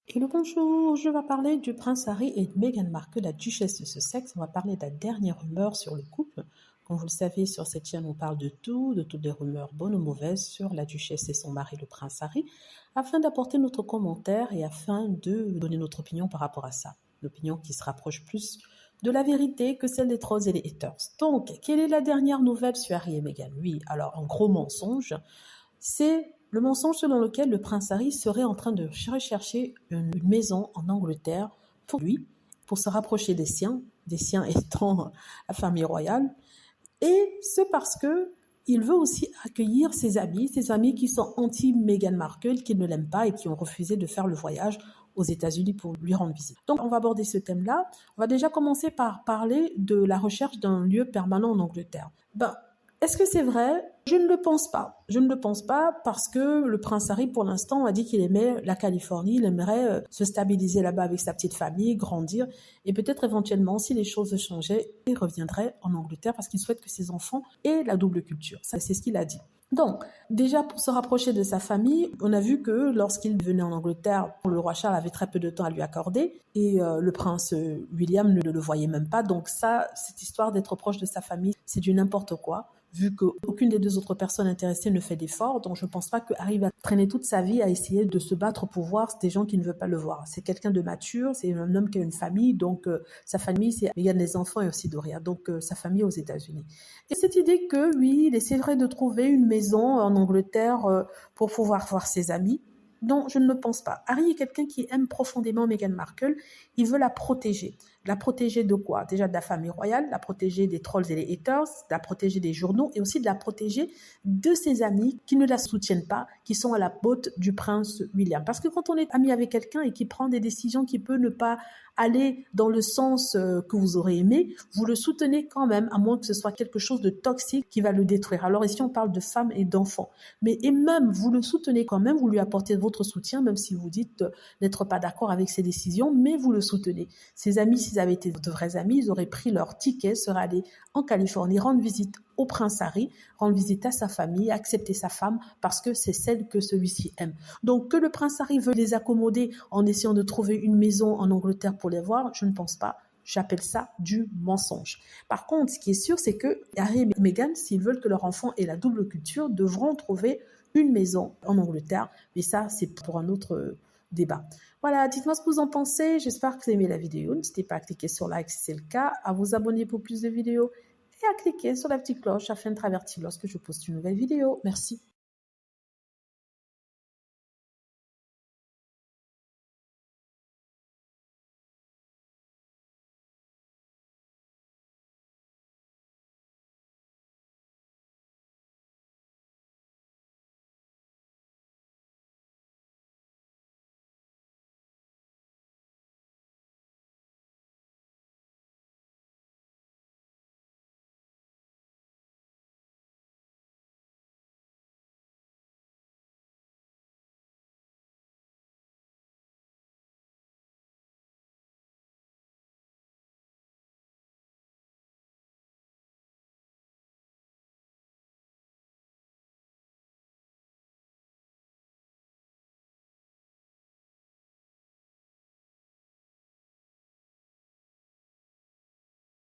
Et le bonjour, je vais parler du prince Harry et de Meghan Markle, la duchesse de Sussex. On va parler de la dernière rumeur sur le couple. Comme vous le savez, sur cette chaîne, on parle de tout, de toutes les rumeurs bonnes ou mauvaises sur la duchesse et son mari, le prince Harry, afin d'apporter notre commentaire et afin de donner notre opinion par rapport à ça. L'opinion qui se rapproche plus de la vérité que celle des trolls et des haters. Donc, quelle est la dernière nouvelle sur Harry et Meghan? Oui, alors un gros mensonge. C'est le mensonge selon lequel le prince Harry serait en train de rechercher une maison en Angleterre pour lui, pour se rapprocher des siens étant la famille royale. Et c'est parce que il veut aussi accueillir ses amis qui sont anti-Meghan Markle, qui ne l'aiment pas et qui ont refusé de faire le voyage aux États-Unis pour lui rendre visite. Donc, on va aborder ce thème-là. On va déjà commencer par parler de la recherche d'un lieu permanent en Angleterre. Est-ce que c'est vrai? Je ne le pense pas. Je ne le pense pas parce que le prince Harry, pour l'instant, a dit qu'il aimait la Californie, il aimerait se stabiliser là-bas avec sa petite famille, grandir, et peut-être éventuellement, si les choses changeaient, il reviendrait en Angleterre parce qu'il souhaite que ses enfants aient la double culture. Ça, c'est ce qu'il a dit. Donc, déjà, pour se rapprocher de sa famille, on a vu que lorsqu'il venait en Angleterre, le roi Charles avait très peu de temps à lui accorder et le prince William ne le voyait même pas. Donc ça, cette histoire d'être proche de sa famille, c'est du n'importe quoi, vu qu'aucune des deux autres personnes intéressées ne fait d'efforts. Donc je ne pense pas que Harry va traîner toute sa vie à essayer de se battre pour voir des gens qui ne veulent pas le voir. C'est quelqu'un de mature, c'est un homme qui a une famille, donc sa famille, c'est Meghan, les enfants et aussi Doria, donc sa famille aux États-Unis. Et cette idée que, oui, il essaierait de trouver une maison en Angleterre pour pouvoir voir ses amis, non, je ne le pense pas. Harry est quelqu'un qui aime profondément Meghan Markle. Il veut la protéger. La protéger de quoi? Déjà de la famille royale, la protéger des trolls et des haters, la protéger des journaux et aussi de la protéger de ses amis qui ne la soutiennent pas, qui sont à la botte du prince William. Parce que quand on est ami avec quelqu'un et qui prend des décisions qui peut ne pas aller dans le sens que vous aurez aimé, vous le soutenez quand même, à moins que ce soit quelque chose de toxique qui va le détruire. Alors ici, on parle de femmes et d'enfants. Et même, vous le soutenez quand même, vous lui apportez votre soutien, même si vous dites n'être pas d'accord avec ses décisions, mais vous le soutenez. Ses amis, s'ils avaient été de vrais amis, ils auraient pris leur ticket, seraient allés en Californie, rendre visite au prince Harry, rendre visite à sa famille, accepter sa femme, parce que c'est celle que celui-ci aime. Donc, que le prince Harry veut les accommoder en essayant de trouver une maison en Angleterre pour les voir, je ne pense pas. J'appelle ça du mensonge. Par contre, ce qui est sûr, c'est que Harry et Meghan, s'ils veulent que leur enfant ait la double culture, devront trouver une maison en Angleterre. Mais ça, c'est pour un autre débat. Voilà, dites-moi ce que vous en pensez. J'espère que vous aimez la vidéo. N'hésitez pas à cliquer sur like si c'est le cas, à vous abonner pour plus de vidéos et à cliquer sur la petite cloche afin d'être averti lorsque je poste une nouvelle vidéo. Merci.